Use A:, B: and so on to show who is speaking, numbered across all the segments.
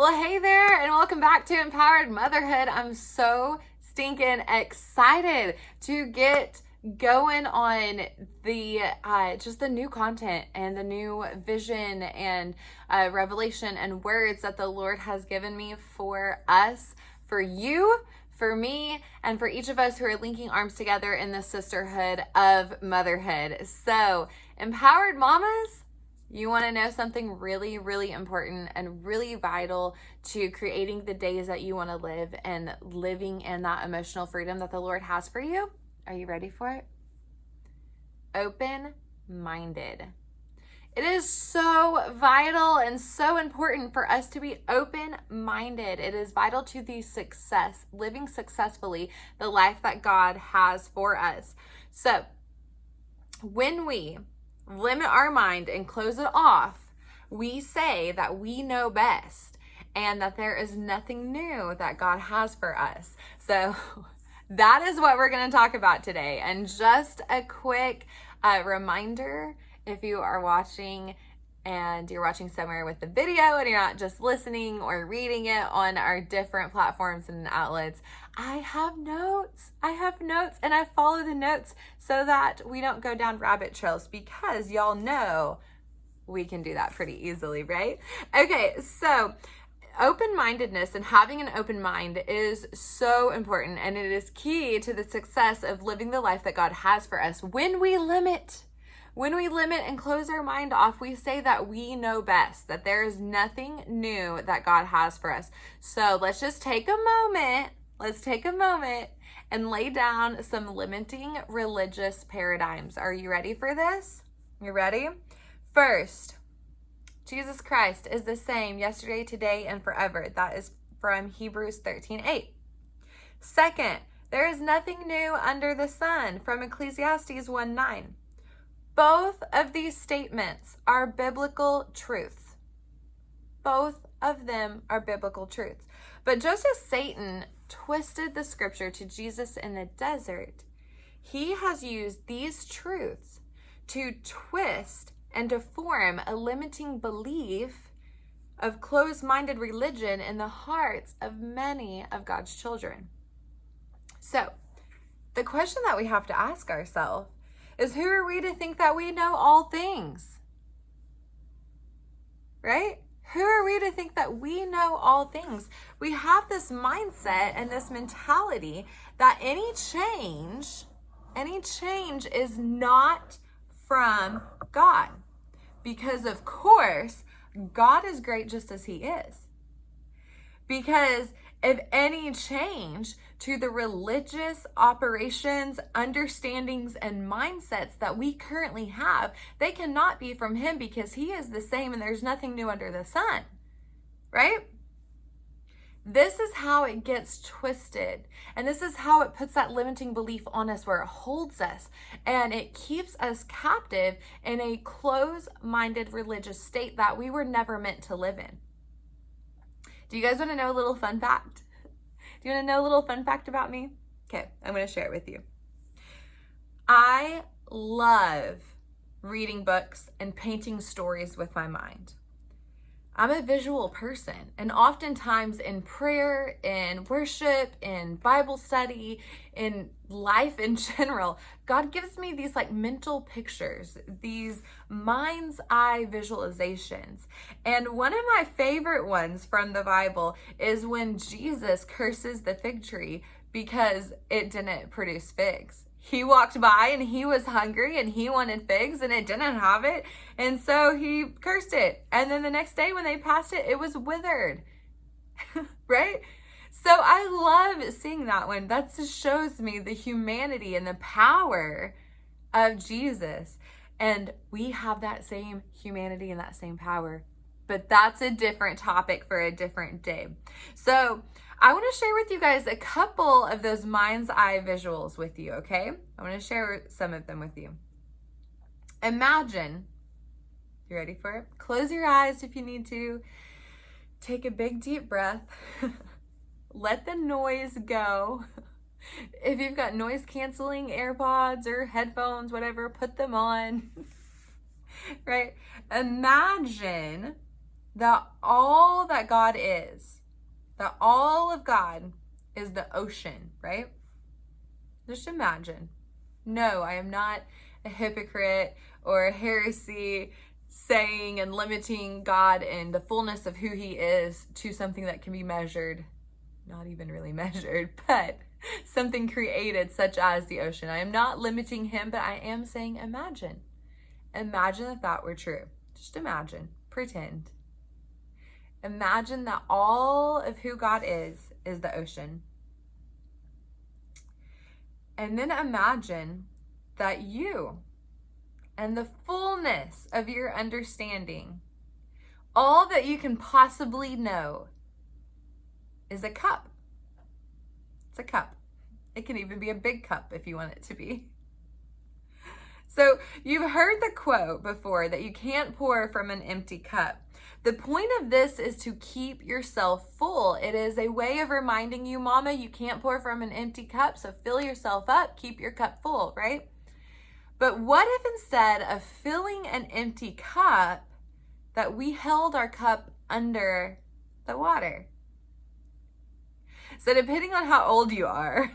A: Well, hey there, and welcome back to Empowered Motherhood. I'm so stinking excited to get going on the just the new content and the new vision and revelation and words that the Lord has given me for us, for you, for me, and for each of us who are linking arms together in the sisterhood of motherhood. So, empowered mamas, you want to know something really, really important and really vital to creating the days that you want to live and living in that emotional freedom that the Lord has for you? Are you ready for it? Open-minded. It is so vital and so important for us to be open-minded. It is vital to the success, living successfully, the life that God has for us. So, when we limit our mind and close it off, we say that we know best and that there is nothing new that God has for us. So that is what we're going to talk about today. And just a quick reminder, if you are watching and you're watching somewhere with the video and you're not just listening or reading it on our different platforms and outlets, I have notes and I follow the notes so that we don't go down rabbit trails, because y'all know we can do that pretty easily, right? Okay, so open-mindedness and having an open mind is so important, and it is key to the success of living the life that God has for us. When we limit and close our mind off, we say that we know best, that there is nothing new that God has for us. So let's just take a moment. Let's take a moment and lay down some limiting religious paradigms. Are you ready for this? You ready? First, Jesus Christ is the same yesterday, today, and forever. That is from Hebrews 13:8. Second, there is nothing new under the sun, from Ecclesiastes 1:9. Both of these statements are biblical truths. Both of them are biblical truths. But just as Satan twisted the scripture to Jesus in the desert, he has used these truths to twist and to form a limiting belief of closed-minded religion in the hearts of many of God's children. So, the question that we have to ask ourselves is, who are we to think that we know all things? Right? Who are we to think that we know all things? We have this mindset and this mentality that any change is not from God. Because of course, God is great just as he is. Because if any change to the religious operations, understandings, and mindsets that we currently have, they cannot be from him, because he is the same and there's nothing new under the sun, right? This is how it gets twisted. And this is how it puts that limiting belief on us, where it holds us and it keeps us captive in a closed-minded religious state that we were never meant to live in. Do you guys want to know a little fun fact? Do you want to know a little fun fact about me? Okay, I'm going to share it with you. I love reading books and painting stories with my mind. I'm a visual person, and oftentimes in prayer, in worship, in Bible study, in life in general, God gives me these like mental pictures, these mind's eye visualizations. And one of my favorite ones from the Bible is when Jesus curses the fig tree because it didn't produce figs. He walked by and he was hungry and he wanted figs and it didn't have it. And so he cursed it. And then the next day when they passed it, it was withered. Right? So I love seeing that one. That just shows me the humanity and the power of Jesus. And we have that same humanity and that same power. But that's a different topic for a different day. So I want to share with you guys a couple of those mind's eye visuals with you, okay? I want to share some of them with you. Imagine, you ready for it? Close your eyes if you need to. Take a big deep breath. Let the noise go. If you've got noise canceling AirPods or headphones, whatever, put them on. Right? Imagine that all that God is, that all of God is the ocean, right? Just imagine. No, I am not a hypocrite or a heresy saying and limiting God and the fullness of who he is to something that can be measured, not even really measured, but something created such as the ocean. I am not limiting him, but I am saying imagine. Imagine if that were true. Just imagine, pretend. Imagine that all of who God is the ocean. And then imagine that you and the fullness of your understanding, all that you can possibly know, is a cup. It's a cup. It can even be a big cup if you want it to be. So you've heard the quote before that you can't pour from an empty cup. The point of this is to keep yourself full. It is a way of reminding you, Mama, you can't pour from an empty cup, so fill yourself up, keep your cup full, right? But what if instead of filling an empty cup, that we held our cup under the water? So depending on how old you are,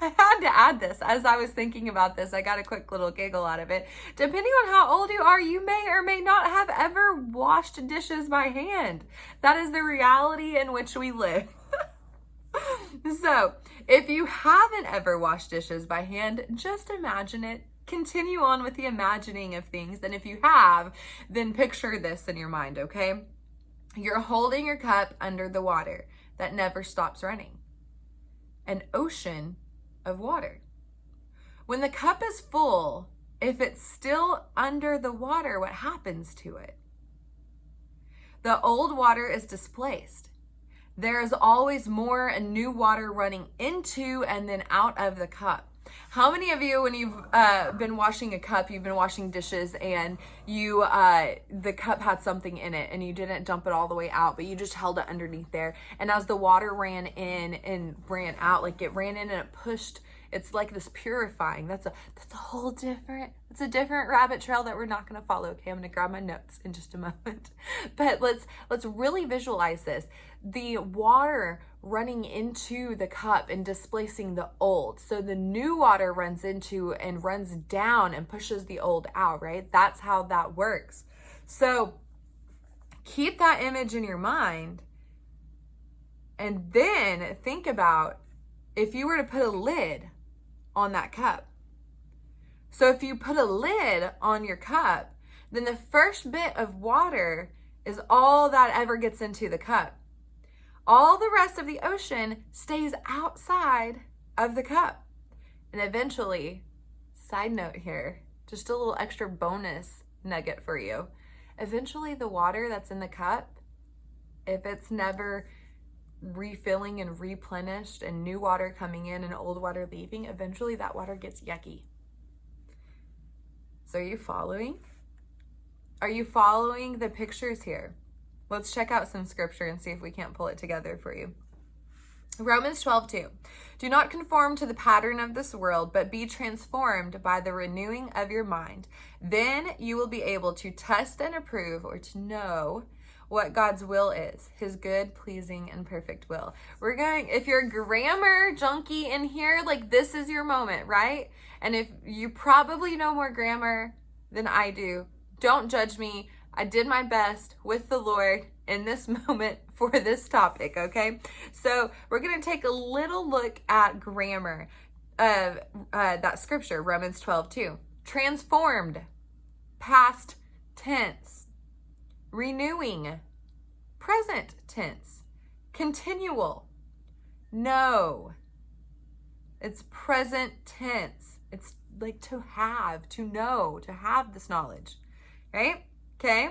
A: I had to add this as I was thinking about this. I got a quick little giggle out of it. Depending on how old you are, you may or may not have ever washed dishes by hand. That is the reality in which we live. So if you haven't ever washed dishes by hand, just imagine it. Continue on with the imagining of things. And if you have, then picture this in your mind, okay? You're holding your cup under the water that never stops running. An ocean of water. When the cup is full, if it's still under the water, what happens to it? The old water is displaced. There is always more and new water running into and then out of the cup. How many of you, when you've been washing a cup, you've been washing dishes, and you the cup had something in it and you didn't dump it all the way out, but you just held it underneath there, and as the water ran in and ran out, like it ran in and it pushed, it's like this purifying. That's a whole different, it's a different rabbit trail that we're not going to follow. Okay, I'm going to grab my notes in just a moment. But let's really visualize this. The water running into the cup and displacing the old. So the new water runs into and runs down and pushes the old out, right? That's how that works. So keep that image in your mind, and then think about if you were to put a lid on that cup. So if you put a lid on your cup, then the first bit of water is all that ever gets into the cup. All the rest of the ocean stays outside of the cup. And eventually, side note here, just a little extra bonus nugget for you. Eventually, the water that's in the cup, if it's never refilling and replenished and new water coming in and old water leaving, eventually that water gets yucky. So are you following? Are you following the pictures here? Let's check out some scripture and see if we can't pull it together for you. Romans 12:2. Do not conform to the pattern of this world, but be transformed by the renewing of your mind. Then you will be able to test and approve, or to know what God's will is, his good, pleasing, and perfect will. We're going, if you're a grammar junkie in here, like this is your moment, right? And if you probably know more grammar than I do, don't judge me. I did my best with the Lord in this moment for this topic, okay? So we're going to take a little look at grammar of that scripture, Romans 12:2. Transformed, past tense. Renewing, present tense. Continual, no. It's present tense. It's like to have, to know, to have this knowledge, right? Okay,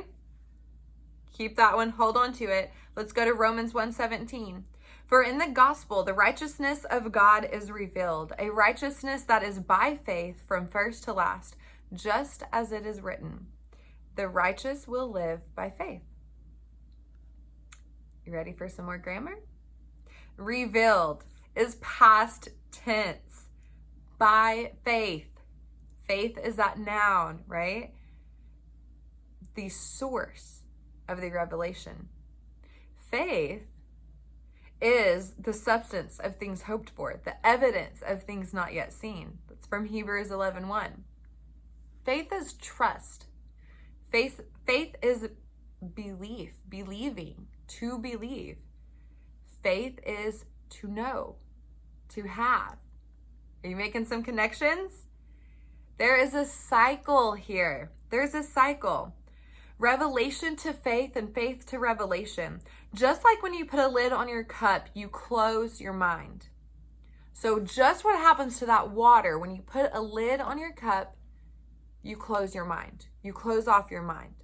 A: keep that one, hold on to it. Let's go to Romans 1:17. For in the gospel, the righteousness of God is revealed, a righteousness that is by faith from first to last, just as it is written, the righteous will live by faith. You ready for some more grammar? Revealed is past tense, by faith. Faith is that noun, right? The source, of the revelation. Faith is the substance of things hoped for, the evidence of things not yet seen. That's from Hebrews 11:1. Faith is trust. Faith is belief, believing, to believe. Faith is to know, to have. Are you making some connections? There is a cycle here. There's a cycle. Revelation to faith and faith to revelation. Just like when you put a lid on your cup, you close your mind. So just what happens to that water when you put a lid on your cup, you close your mind. You close off your mind.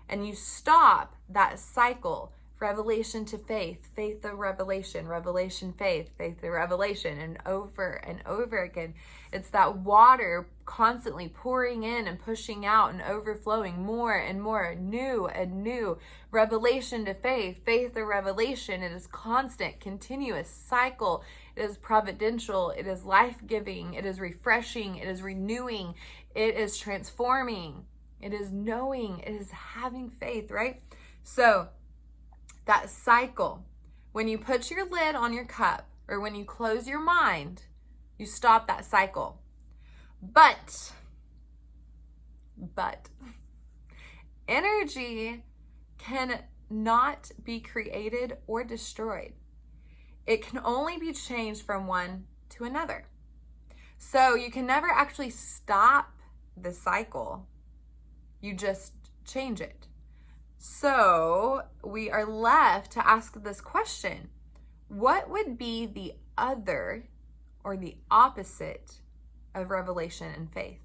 A: And you stop that cycle. Revelation to faith, faith to revelation, revelation, faith, faith to revelation, and over again. It's that water constantly pouring in and pushing out and overflowing more and more, new and new. Revelation to faith, faith to revelation. It is constant, continuous cycle. It is providential. It is life-giving. It is refreshing. It is renewing. It is transforming. It is knowing. It is having faith, right? So, that cycle, when you put your lid on your cup or when you close your mind, you stop that cycle. But energy can not be created or destroyed. It can only be changed from one to another. So you can never actually stop the cycle. You just change it. So we are left to ask this question: what would be the other or the opposite of revelation and faith?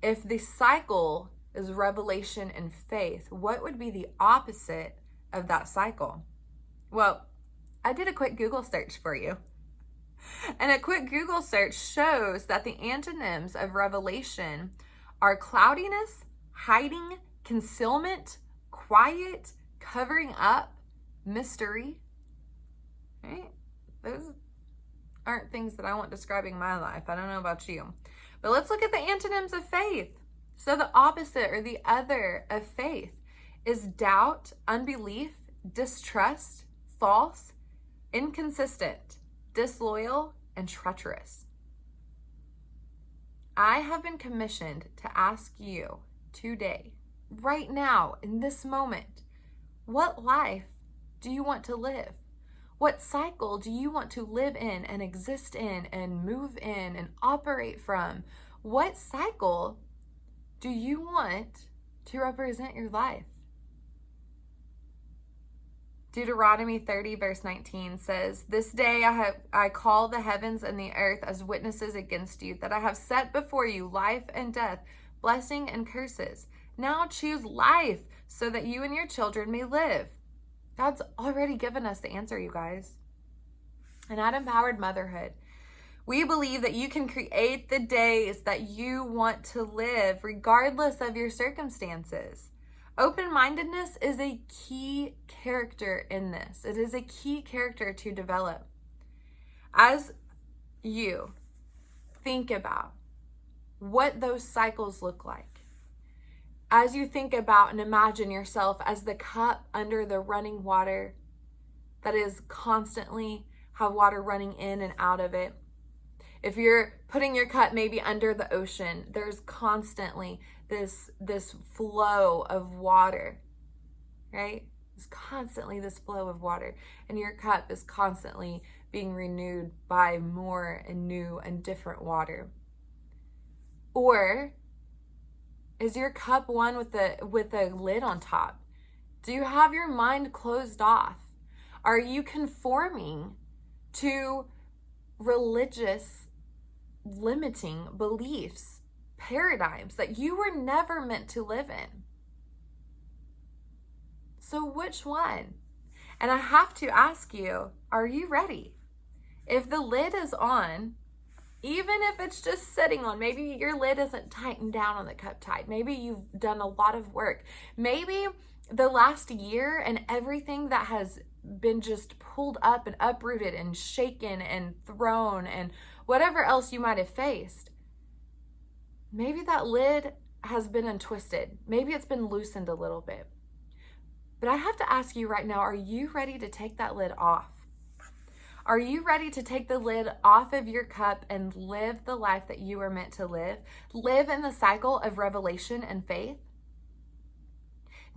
A: If the cycle is revelation and faith, what would be the opposite of that cycle? Well, I did a quick Google search for you. And a quick Google search shows that the antonyms of revelation are cloudiness, hiding, concealment, quiet, covering up, mystery. Right? Those aren't things that I want describing my life. I don't know about you. But let's look at the antonyms of faith. So the opposite or the other of faith is doubt, unbelief, distrust, false, inconsistent, disloyal, and treacherous. I have been commissioned to ask you today, right now, in this moment, what life do you want to live? What cycle do you want to live in and exist in and move in and operate from? What cycle do you want to represent your life? Deuteronomy 30 verse 19 says, "This day I call the heavens and the earth as witnesses against you, that I have set before you life and death, blessing and curses. Now choose life so that you and your children may live." God's already given us the answer, you guys. And at Empowered Motherhood, we believe that you can create the days that you want to live regardless of your circumstances. Open-mindedness is a key character in this. It is a key character to develop. As you think about what those cycles look like, as you think about and imagine yourself as the cup under the running water that is constantly have water running in and out of it. If you're putting your cup maybe under the ocean, there's constantly this flow of water, right? There's constantly this flow of water, and your cup is constantly being renewed by more and new and different water. Or is your cup one with a lid on top? Do you have your mind closed off? Are you conforming to religious limiting beliefs, paradigms that you were never meant to live in? So which one? And I have to ask you, are you ready? If the lid is on, even if it's just sitting on, maybe your lid isn't tightened down on the cup tight. Maybe you've done a lot of work. Maybe the last year and everything that has been just pulled up and uprooted and shaken and thrown and whatever else you might have faced. Maybe that lid has been untwisted. Maybe it's been loosened a little bit. But I have to ask you right now, are you ready to take that lid off? Are you ready to take the lid off of your cup and live the life that you were meant to live? Live in the cycle of revelation and faith?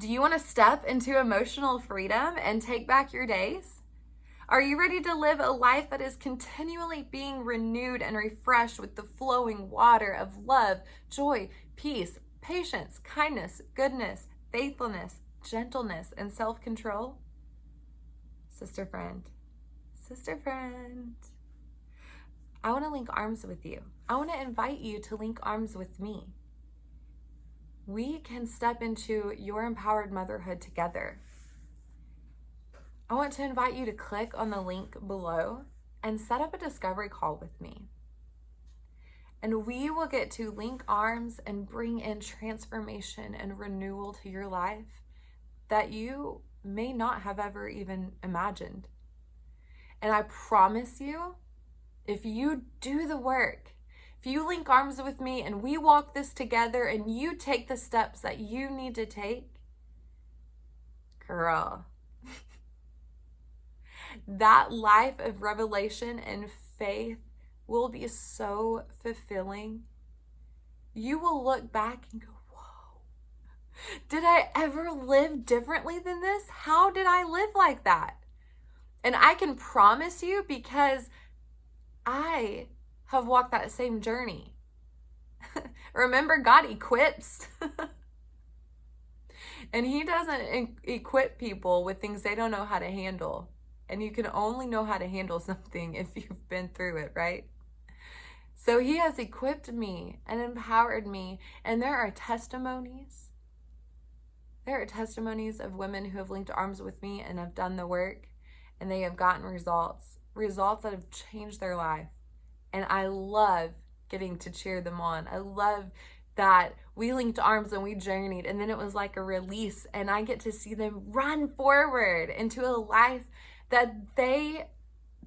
A: Do you want to step into emotional freedom and take back your days? Are you ready to live a life that is continually being renewed and refreshed with the flowing water of love, joy, peace, patience, kindness, goodness, faithfulness, gentleness, and self-control? Sister friend, I want to link arms with you. I want to invite you to link arms with me. We can step into your empowered motherhood together. I want to invite you to click on the link below and set up a discovery call with me. And we will get to link arms and bring in transformation and renewal to your life that you may not have ever even imagined. And I promise you, if you do the work, if you link arms with me and we walk this together and you take the steps that you need to take, girl, that life of revelation and faith will be so fulfilling. You will look back and go, whoa, did I ever live differently than this? How did I live like that? And I can promise you, because I have walked that same journey. Remember, God equips. And he doesn't equip people with things they don't know how to handle. And you can only know how to handle something if you've been through it, right? So he has equipped me and empowered me. And there are testimonies. There are testimonies of women who have linked arms with me and have done the work. And they have gotten results that have changed their life. And I love getting to cheer them on. I love that we linked arms and we journeyed, and then it was like a release, and I get to see them run forward into a life that they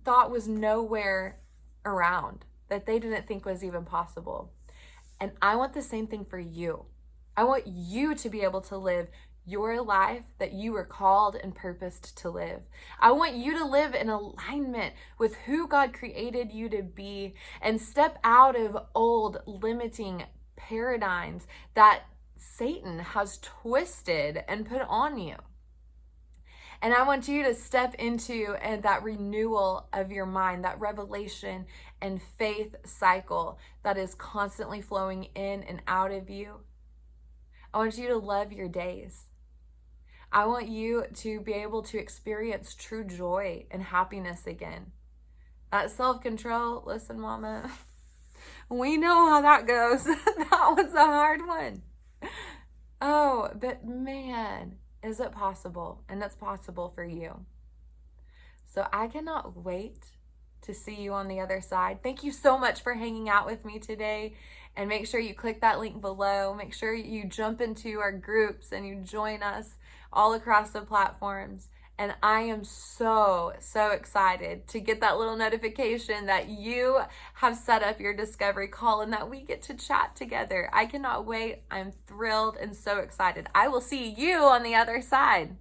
A: thought was nowhere around, that they didn't think was even possible. And I want the same thing for you. I want you to be able to live your life that you were called and purposed to live. I want you to live in alignment with who God created you to be and step out of old limiting paradigms that Satan has twisted and put on you. And I want you to step into that renewal of your mind, that revelation and faith cycle that is constantly flowing in and out of you. I want you to love your days. I want you to be able to experience true joy and happiness again. That self-control, listen, mama, we know how that goes. That was a hard one. Oh, but man, is it possible? And it's possible for you. So I cannot wait to see you on the other side. Thank you so much for hanging out with me today. And make sure you click that link below. Make sure you jump into our groups and you join us all across the platforms. And I am so excited to get that little notification that you have set up your discovery call and that we get to chat together. I cannot wait. I'm thrilled and so excited. I will see you on the other side.